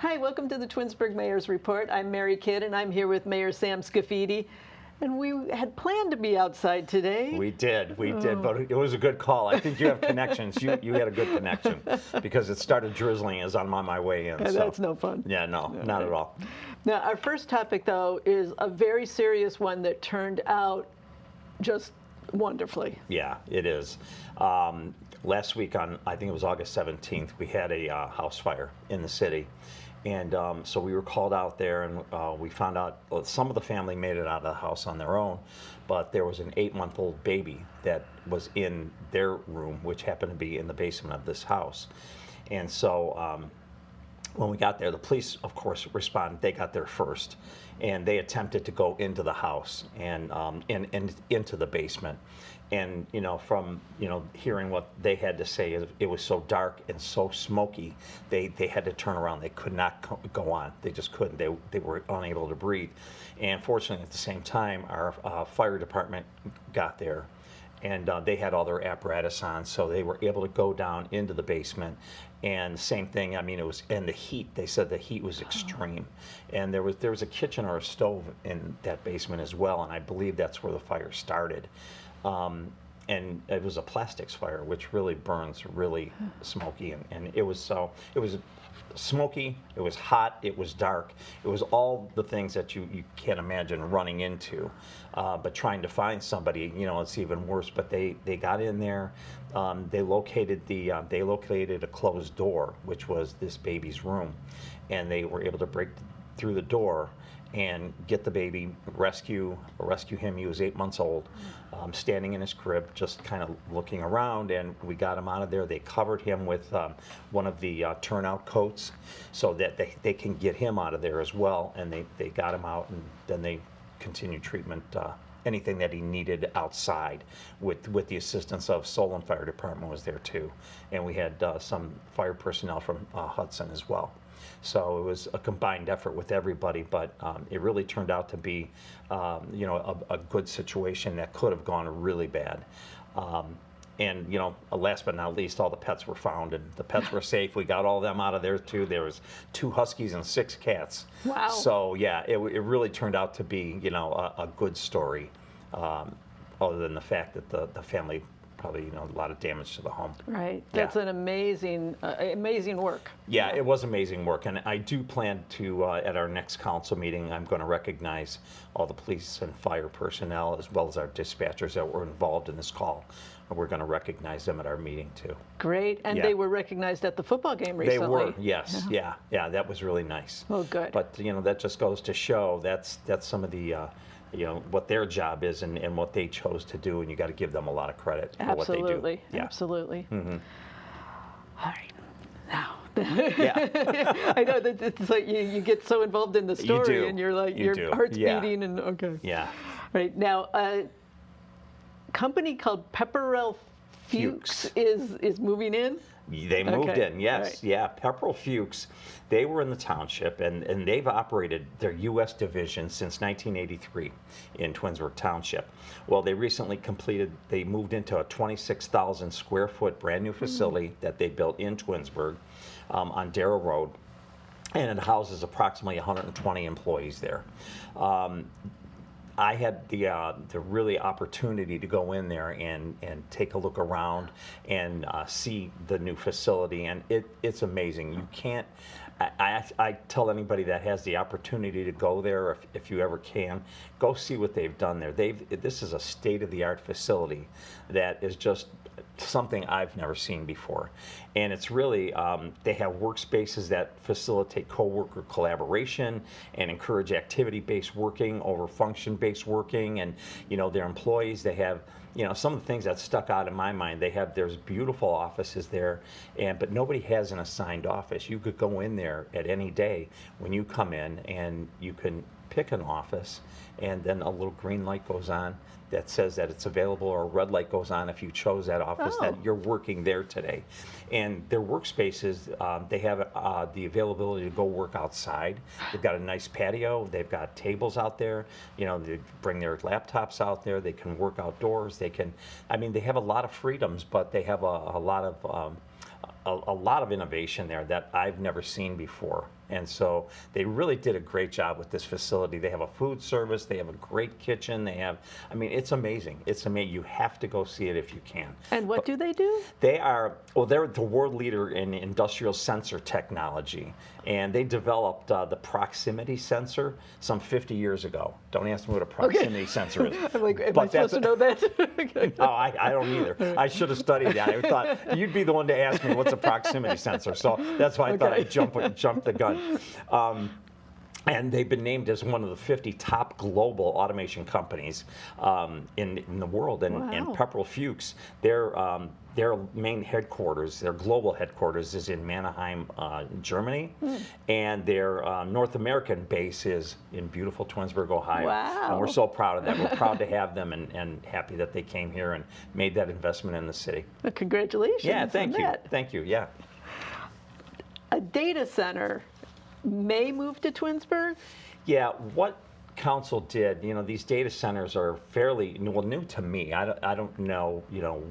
Hi, welcome to the Twinsburg Mayor's Report. I'm Mary Kidd, and I'm here with Mayor Sam Scaffide. And we had planned to be outside today. We did, but it was a good call. I think you have connections. You had a good connection because it started drizzling as I'm on my way in. And so. That's no fun. Yeah, no, not at all. Now, our first topic, though, is a very serious one that turned out just wonderfully. Yeah, it is. Last week on, I think it was August 17th, we had a house fire in the city. And so we were called out there, and we found out some of the family made it out of the house on their own, but there was an 8-month-old baby that was in their room, which happened to be in the basement of this house. And so when we got there, the police, of course, responded. They got there first, and they attempted to go into the house and into the basement. And from hearing what they had to say, it was so dark and so smoky. They had to turn around. They could not go on. They just couldn't. They were unable to breathe. And fortunately, at the same time, our fire department got there, and they had all their apparatus on, so they were able to go down into the basement. And same thing. I mean, it was, and the heat. They said the heat was extreme, and there was a kitchen or a stove in that basement as well, and I believe that's where the fire started. And it was a plastics fire, which really burns really smoky, and it was smoky, it was hot, it was dark, it was all the things that you can't imagine running into. But trying to find somebody, it's even worse. But they got in there, they located a closed door, which was this baby's room, and they were able to break through the door and get the baby, rescue him. He was 8 months old, standing in his crib, just kind of looking around, and we got him out of there. They covered him with one of the turnout coats so that they can get him out of there as well, and they got him out, and then they continued treatment, anything that he needed outside, with the assistance of Solon Fire Department was there too, and we had some fire personnel from Hudson as well. So it was a combined effort with everybody, but it really turned out to be, a good situation that could have gone really bad. And last but not least, all the pets were found, and the pets were safe. We got all of them out of there too. There was 2 huskies and 6 cats. Wow. So yeah, it really turned out to be, a good story, other than the fact that the family probably, a lot of damage to the home. Right. That's an amazing, amazing work. Yeah, it was amazing work, and I do plan to, at our next council meeting, I'm going to recognize all the police and fire personnel as well as our dispatchers that were involved in this call. And we're going to recognize them at our meeting too. Great, and they were recognized at the football game recently. They were, yes, yeah, that was really nice. Oh, good. But that just goes to show that's some of the what their job is and what they chose to do, and you got to give them a lot of credit for what they do. Absolutely, Yeah. absolutely. Mm-hmm. All right, now. Yeah. I know that it's like you get so involved in the story, and you're like, your heart's beating, and okay. Yeah. Right, now, a company called Pepperl+Fuchs is moving in? They moved in, yes. Right. Yeah, Pepperl+Fuchs, they were in the township, and they've operated their U.S. division since 1983 in Twinsburg Township. Well, they recently they moved into a 26,000 square foot brand new facility that they built in Twinsburg on Darrow Road, and it houses approximately 120 employees there. I had the really opportunity to go in there and take a look around and see the new facility, and it's amazing. You can't. I tell anybody that has the opportunity to go there, if you ever can, go see what they've done there. This is a state-of-the-art facility that is just something I've never seen before. And it's really, they have workspaces that facilitate coworker collaboration and encourage activity-based working over function-based working. And, their employees, they have, some of the things that stuck out in my mind, there's beautiful offices there, but nobody has an assigned office. You could go in there at any day when you come in, and you can pick an office, and then a little green light goes on that says that it's available, or a red light goes on if you chose that office, that you're working there today. And their workspaces, they have the availability to go work outside. They've got a nice patio. They've got tables out there. They bring their laptops out there. They can work outdoors. They have a lot of freedoms, but they have a lot of a lot of innovation there that I've never seen before. And so they really did a great job with this facility. They have a food service. They have a great kitchen. They have, I mean, it's amazing. It's amazing. You have to go see it if you can. And what do they do? They are, well, they're the world leader in industrial sensor technology. And they developed the proximity sensor some 50 years ago. Don't ask me what a proximity sensor is. I'm like, am I supposed to know that? No, I don't either. I should have studied that. I thought you'd be the one to ask me what's a proximity sensor. So that's why I thought I'd jump the gun. And they've been named as one of the 50 top global automation companies in the world. And, and Pepperl+Fuchs, their main headquarters, their global headquarters is in Mannheim, Germany. And their North American base is in beautiful Twinsburg, Ohio. Wow. And we're so proud of that. We're proud to have them and happy that they came here and made that investment in the city. Well, congratulations. Yeah, thank you. That. Thank you, yeah. A data center may move to Twinsburg? Yeah, what council did, you know, these data centers are fairly, well, new to me. I don't know, you know,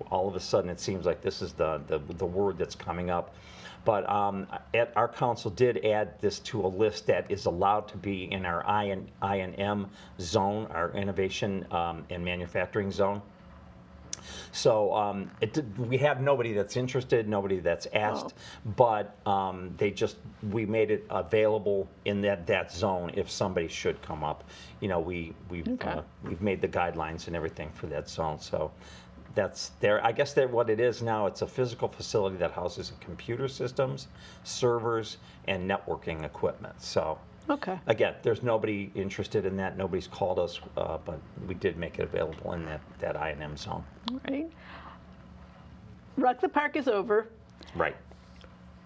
all of a sudden it seems like this is the word that's coming up. But our council did add this to a list that is allowed to be in our I&M zone, our innovation and manufacturing zone. So we have nobody that's interested, nobody that's asked, but we made it available in that zone if somebody should come up. You know, we've made the guidelines and everything for that zone. So that's there. I guess that what it is now, it's a physical facility that houses computer systems, servers, and networking equipment. So. Okay. Again, there's nobody interested in that. Nobody's called us, but we did make it available in that I&M zone. All right. Rock the Park is over. Right.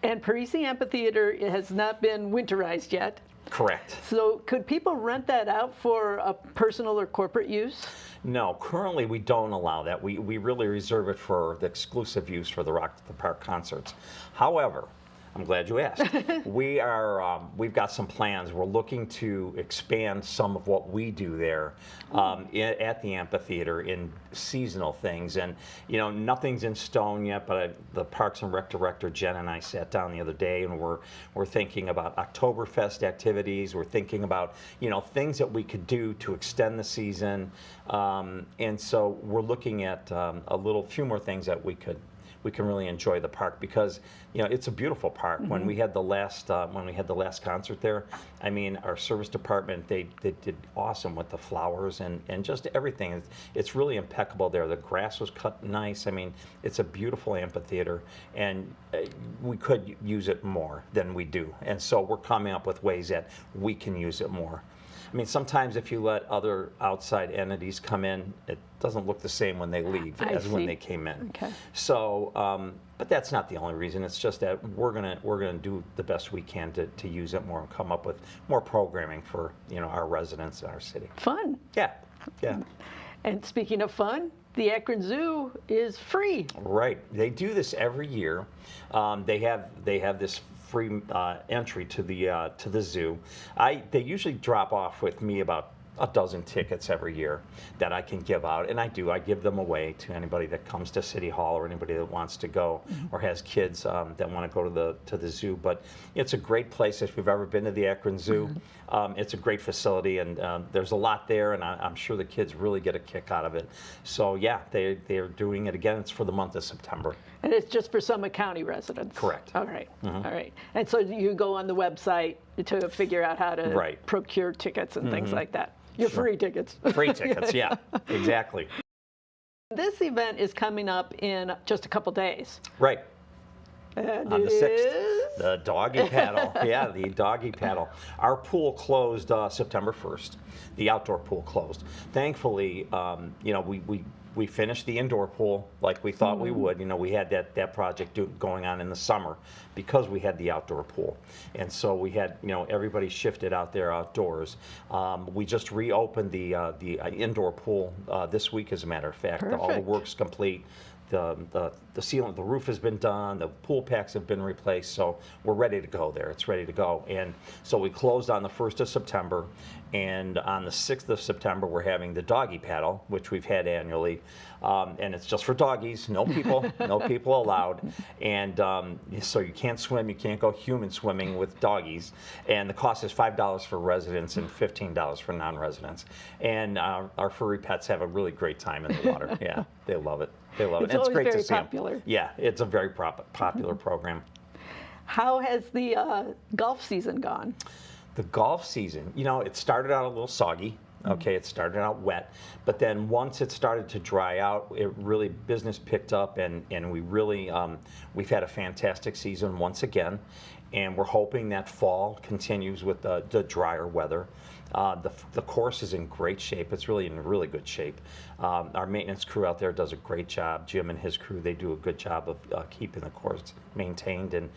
And Parisi Amphitheater has not been winterized yet. Correct. So could people rent that out for a personal or corporate use? No, currently we don't allow that. We really reserve it for the exclusive use for the Rock the Park concerts. However, I'm glad you asked. We've got some plans. We're looking to expand some of what we do there at the amphitheater in seasonal things. And, you know, nothing's in stone yet, but the Parks and Rec director, Jen, and I sat down the other day, and we're thinking about Oktoberfest activities. We're thinking about, you know, things that we could do to extend the season. And so we're looking at a few more things that we can really enjoy the park, because, you know, it's a beautiful park. When we had the last concert there, I mean, our service department, they did awesome with the flowers and just everything. It's really impeccable there. The grass was cut nice. I mean, it's a beautiful amphitheater, and we could use it more than we do. And so we're coming up with ways that we can use it more. I mean, sometimes if you let other outside entities come in, it doesn't look the same when they leave as when they came in. Okay. So, but that's not the only reason. It's just that we're gonna do the best we can to use it more and come up with more programming for, you know, our residents and our city. Fun. Yeah, yeah. And speaking of fun, the Akron Zoo is free. Right. They do this every year. They have this free entry to the zoo. They usually drop off with me about a dozen tickets every year that I can give out, and I give them away to anybody that comes to City Hall or anybody that wants to go or has kids that want to go to the zoo. But it's a great place if you've ever been to the Akron Zoo. It's a great facility, and there's a lot there, and I'm sure the kids really get a kick out of it. So yeah, they're doing it again. It's for the month of September. And it's just for Summit County residents? Correct. All right. All right. And so you go on the website to figure out how to procure tickets and things like that. Your free tickets. Free tickets, yeah, exactly. This event is coming up in just a couple days. Right. And on the 6th, the doggy paddle. Yeah, the doggy paddle. Our pool closed September 1st. The outdoor pool closed. Thankfully, you know, we finished the indoor pool like we thought we would. You know, we had that project going on in the summer because we had the outdoor pool. And so we had, you know, everybody shifted out there outdoors. We just reopened the indoor pool this week, as a matter of fact. Perfect. All the work's complete. the ceiling, the roof has been done, the pool packs have been replaced, so we're ready to go there. It's ready to go. And so we closed on the 1st of September, and on the 6th of September, we're having the doggy paddle, which we've had annually. And it's just for doggies, no people, no people allowed. And so you can't swim, you can't go human swimming with doggies. And the cost is $5 for residents and $15 for non-residents. And our furry pets have a really great time in the water. Yeah, they love it. They love it. It's great very to see popular. them. Yeah, it's a very popular program. How has the golf season gone? The golf season, you know, it started out a little soggy. Okay, it started out wet, but then once it started to dry out, it really, business picked up, and we really, we've had a fantastic season once again, and we're hoping that fall continues with the drier weather. The course is in great shape. It's really in really good shape. Our maintenance crew out there does a great job. Jim and his crew, they do a good job of keeping the course maintained and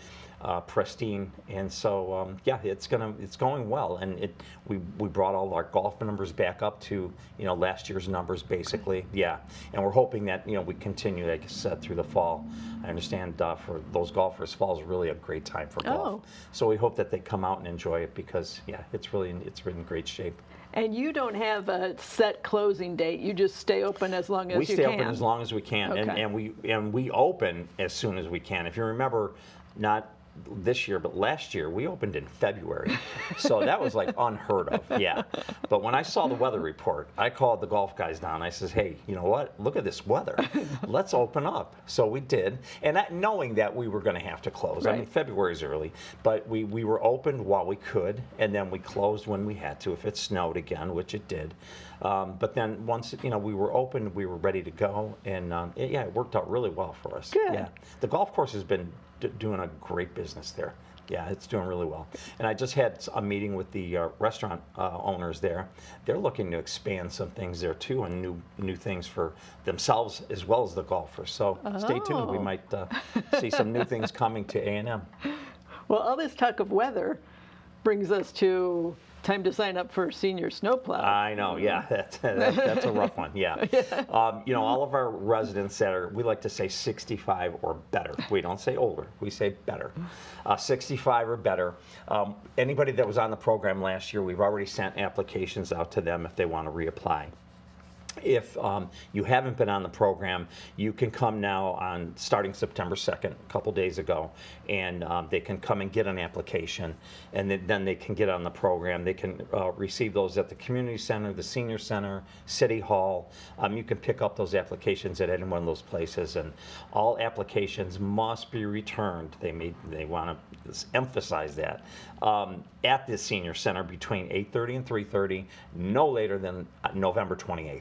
pristine. And so, yeah, it's going well. And we brought all our golf numbers back up to, you know, last year's numbers basically. Yeah, and we're hoping that, you know, we continue, like I said, through the fall. I understand for those golfers, fall is really a great time for golf. Oh. So we hope that they come out and enjoy it because, yeah, it's really in great shape. And you don't have a set closing date. You just stay open as long as you can. We stay open as long as we can, Okay. and we open as soon as we can. If you remember, not this year, but last year, we opened in February. So that was like unheard of, yeah. But when I saw the weather report, I called the golf guys down. I says, hey, you know what? Look at this weather. Let's open up. So we did. And knowing that we were going to have to close. Right. I mean, February's early, but we were open while we could, and then we closed when we had to, if it snowed again, which it did. But then once, you know, we were open, we were ready to go, and yeah, it worked out really well for us. Good. Yeah. The golf course has been doing a great business there. Yeah, it's doing really well. And I just had a meeting with the restaurant owners there. They're looking to expand some things there too, and new things for themselves as well as the golfers. So stay tuned. We might see some new things coming to A&M. Well, all this talk of weather brings us to time to sign up for senior snowplow. I know, yeah, that's a rough one, yeah. You know, all of our residents that are, we like to say 65 or better. We don't say older, we say better. 65 or better. Anybody that was on the program last year, we've already sent applications out to them if they want to reapply. If you haven't been on the program, you can come now on starting September 2nd, a couple days ago, and they can come and get an application, and then they can get on the program. They can receive those at the community center, the senior center, City Hall. You can pick up those applications at any one of those places, and all applications must be returned. They want to emphasize that at the senior center between 8:30 and 3:30, no later than November 28th.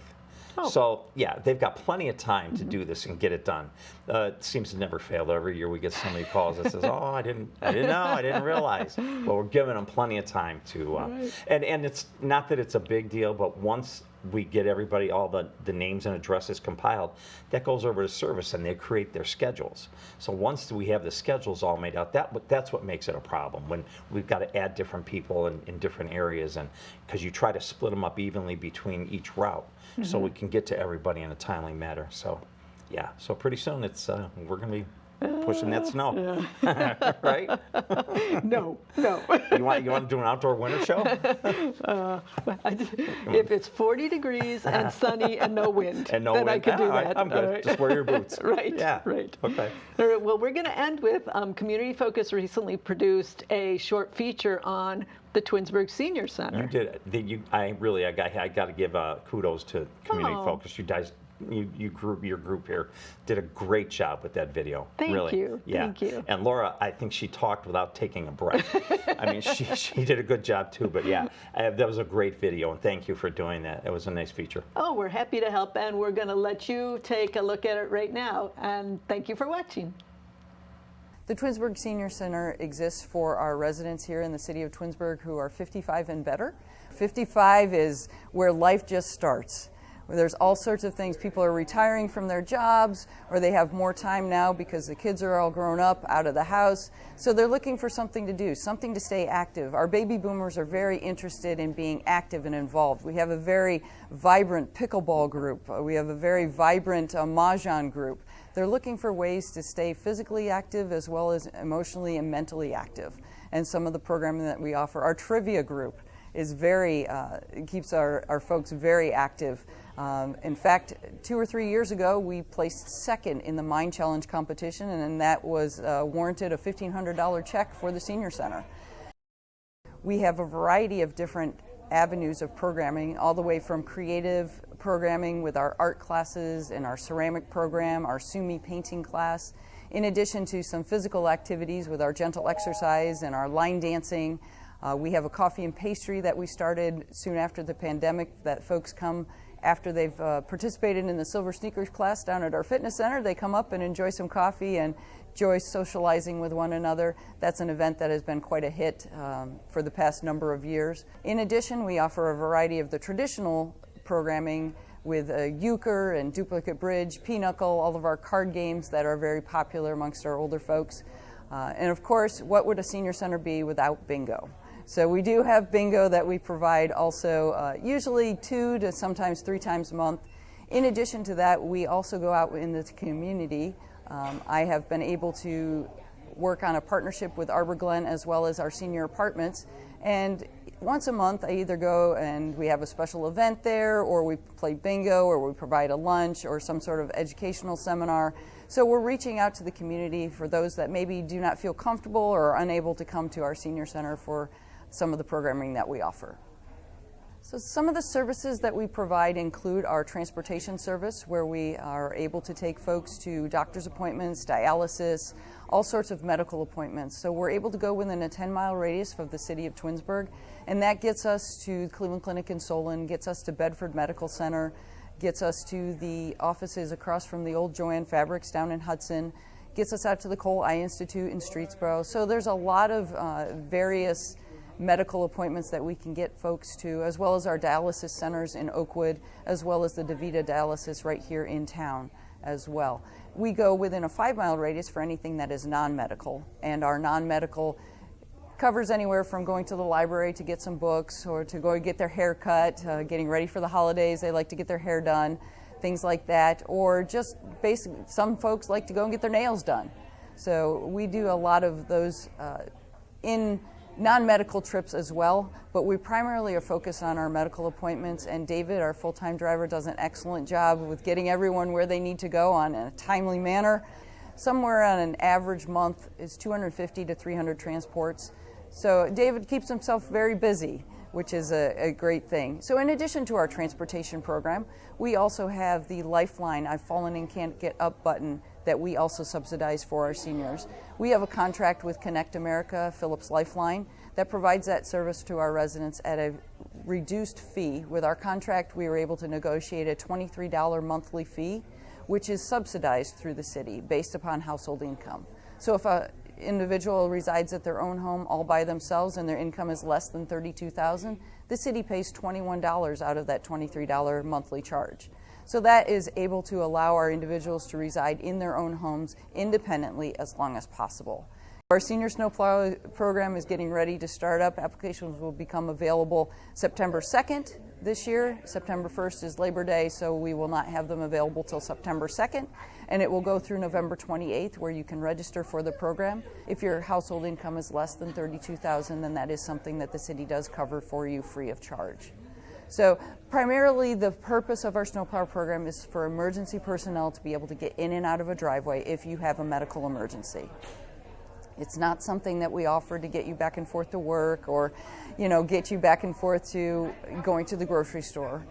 Oh. So, yeah, they've got plenty of time to do this and get it done. It seems to never fail. Every year we get somebody calls that says, oh, I didn't know, I didn't realize. But we're giving them plenty of time to, right. and it's not that it's a big deal, but once we get everybody, all the names and addresses compiled, that goes over to service and they create their schedules. So once we have the schedules all made out, that's what makes it a problem, when we've got to add different people in different areas, and because you try to split them up evenly between each route, so we can get to everybody in a timely manner. So yeah, so pretty soon it's we're going to be pushing that snow, yeah. Right? No. You want to do an outdoor winter show? If it's 40 degrees and sunny and no wind, then wind. I can do that. I'm good. Right. Just wear your boots. Right. Yeah. Right. Okay. All right, well, we're going to end with Community Focus recently produced a short feature on the Twinsburg Senior Center. You did. I got to give kudos to Community Focus. You guys. Your group here did a great job with that video. Thank you. Yeah. Thank you. And Laura, I think she talked without taking a breath. I mean, she did a good job too. But yeah, that was a great video, and thank you for doing that. It was a nice feature. Oh, we're happy to help, and we're going to let you take a look at it right now. And thank you for watching. The Twinsburg Senior Center exists for our residents here in the city of Twinsburg who are 55 and better. 55 is where life just starts. There's all sorts of things. People are retiring from their jobs, or they have more time now because the kids are all grown up, out of the house. So they're looking for something to do, something to stay active. Our baby boomers are very interested in being active and involved. We have a very vibrant pickleball group. We have a very vibrant mahjong group. They're looking for ways to stay physically active as well as emotionally and mentally active. And some of the programming that we offer, our trivia group is very, keeps our folks very active. In fact, 2 or 3 years ago, we placed second in the Mind Challenge competition, and that was warranted a $1,500 check for the Senior Center. We have a variety of different avenues of programming, all the way from creative programming with our art classes and our ceramic program, our Sumi painting class, in addition to some physical activities with our gentle exercise and our line dancing. We have a coffee and pastry that we started soon after the pandemic that folks come after they've participated in the Silver Sneakers class down at our fitness center. They come up and enjoy some coffee and enjoy socializing with one another. That's an event that has been quite a hit for the past number of years. In addition, we offer a variety of the traditional programming with euchre and duplicate bridge, pinochle, all of our card games that are very popular amongst our older folks. And of course, what would a senior center be without bingo? So we do have bingo that we provide also usually 2 to sometimes 3 times a month. In addition to that, we also go out in the community. I have been able to work on a partnership with Arbor Glen as well as our senior apartments. And once a month, I either go and we have a special event there, or we play bingo, or we provide a lunch or some sort of educational seminar. So we're reaching out to the community for those that maybe do not feel comfortable or are unable to come to our senior center for some of the programming that we offer. So some of the services that we provide include our transportation service, where we are able to take folks to doctor's appointments, dialysis, all sorts of medical appointments. So we're able to go within a 10-mile radius of the city of Twinsburg, and that gets us to Cleveland Clinic in Solon, gets us to Bedford Medical Center, gets us to the offices across from the old Joann Fabrics down in Hudson, gets us out to the Cole Eye Institute in Streetsboro. So there's a lot of various medical appointments that we can get folks to, as well as our dialysis centers in Oakwood, as well as the DaVita dialysis right here in town as well. We go within a 5-mile radius for anything that is non-medical, and our non-medical covers anywhere from going to the library to get some books, or to go get their hair cut, getting ready for the holidays. They like to get their hair done, things like that, or just basically some folks like to go and get their nails done. So we do a lot of those in non-medical trips as well, but we primarily are focused on our medical appointments, and David, our full-time driver, does an excellent job with getting everyone where they need to go in a timely manner. Somewhere on an average month is 250 to 300 transports. So David keeps himself very busy, which is a great thing. So in addition to our transportation program, we also have the Lifeline I've Fallen and Can't Get Up button that we also subsidize for our seniors. We have a contract with Connect America, Phillips Lifeline, that provides that service to our residents at a reduced fee. With our contract, we were able to negotiate a $23 monthly fee, which is subsidized through the city based upon household income. So if an individual resides at their own home all by themselves and their income is less than $32,000, the city pays $21 out of that $23 monthly charge. So that is able to allow our individuals to reside in their own homes independently as long as possible. Our senior snowplow program is getting ready to start up. Applications will become available September 2nd this year. September 1st is Labor Day, so we will not have them available till September 2nd. And it will go through November 28th, where you can register for the program. If your household income is less than $32,000, then that is something that the city does cover for you free of charge. So primarily the purpose of our snowplow program is for emergency personnel to be able to get in and out of a driveway if you have a medical emergency. It's not something that we offer to get you back and forth to work, or, get you back and forth to going to the grocery store.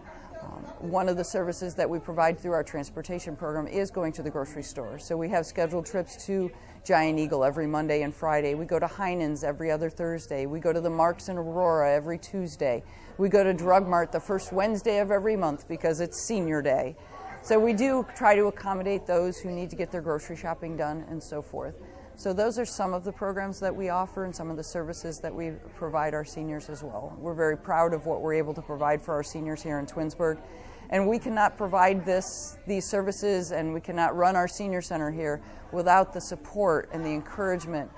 One of the services that we provide through our transportation program is going to the grocery store. So we have scheduled trips to Giant Eagle every Monday and Friday. We go to Heinen's every other Thursday. We go to the Marks in Aurora every Tuesday. We go to Drug Mart the first Wednesday of every month because it's senior day. So we do try to accommodate those who need to get their grocery shopping done and so forth. So those are some of the programs that we offer and some of the services that we provide our seniors as well. We're very proud of what we're able to provide for our seniors here in Twinsburg. And we cannot provide these services, and we cannot run our senior center here without the support and the encouragement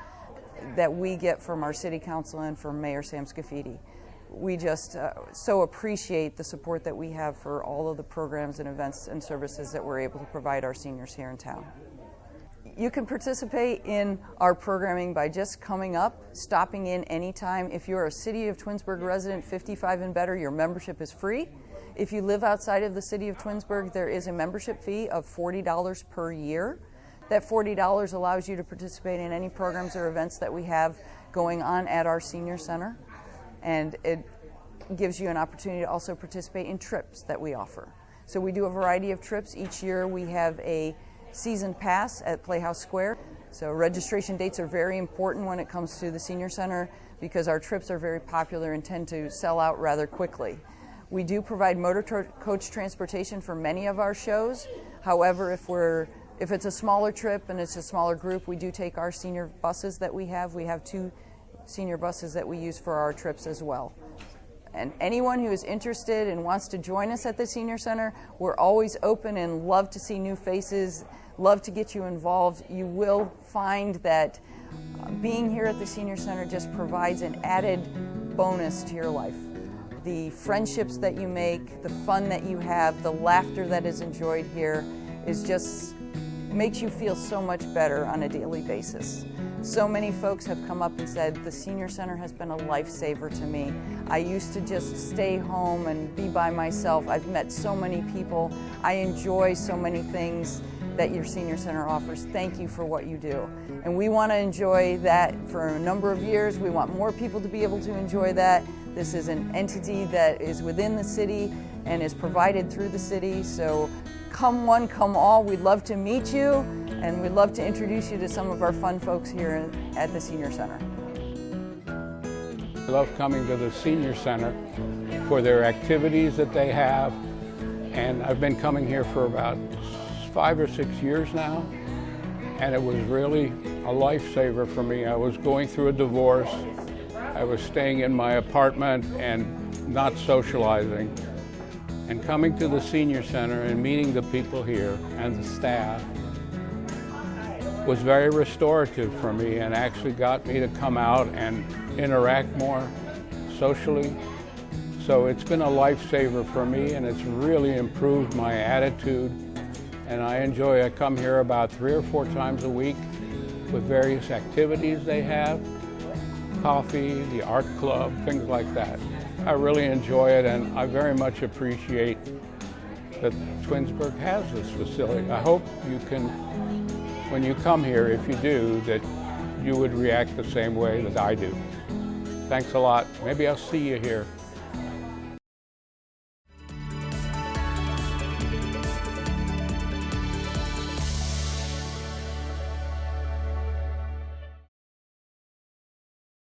that we get from our city council and from Mayor Sam Scaffide. We just so appreciate the support that we have for all of the programs and events and services that we're able to provide our seniors here in town. You can participate in our programming by just coming up, stopping in anytime. If you're a City of Twinsburg resident, 55 and better, your membership is free. If you live outside of the City of Twinsburg, there is a membership fee of $40 per year. That $40 allows you to participate in any programs or events that we have going on at our senior center, and it gives you an opportunity to also participate in trips that we offer. So we do a variety of trips. Each year we have a season pass at Playhouse Square. So registration dates are very important when it comes to the senior center because our trips are very popular and tend to sell out rather quickly. We do provide motor coach transportation for many of our shows. However, if it's a smaller trip and it's a smaller group, we do take our senior buses that we have. We have 2 senior buses that we use for our trips as well. And anyone who is interested and wants to join us at the Senior Center, we're always open and love to see new faces, love to get you involved. You will find that being here at the Senior Center just provides an added bonus to your life. The friendships that you make, the fun that you have, the laughter that is enjoyed here is just makes you feel so much better on a daily basis. So many folks have come up and said, the Senior Center has been a lifesaver to me. I used to just stay home and be by myself. I've met so many people. I enjoy so many things that your Senior Center offers. Thank you for what you do. And we want to enjoy that for a number of years. We want more people to be able to enjoy that. This is an entity that is within the city and is provided through the city. So come one, come all. We'd love to meet you, and we'd love to introduce you to some of our fun folks here at the Senior Center. I love coming to the Senior Center for their activities that they have, and I've been coming here for about 5 or 6 years now, and it was really a lifesaver for me. I was going through a divorce. I was staying in my apartment and not socializing. And coming to the Senior Center and meeting the people here and the staff was very restorative for me and actually got me to come out and interact more socially. So it's been a lifesaver for me, and it's really improved my attitude. And I come here about 3 or 4 times a week with various activities they have, coffee, the art club, things like that. I really enjoy it, and I very much appreciate that Twinsburg has this facility. I hope you can, when you come here, if you do, that you would react the same way that I do. Thanks a lot. Maybe I'll see you here.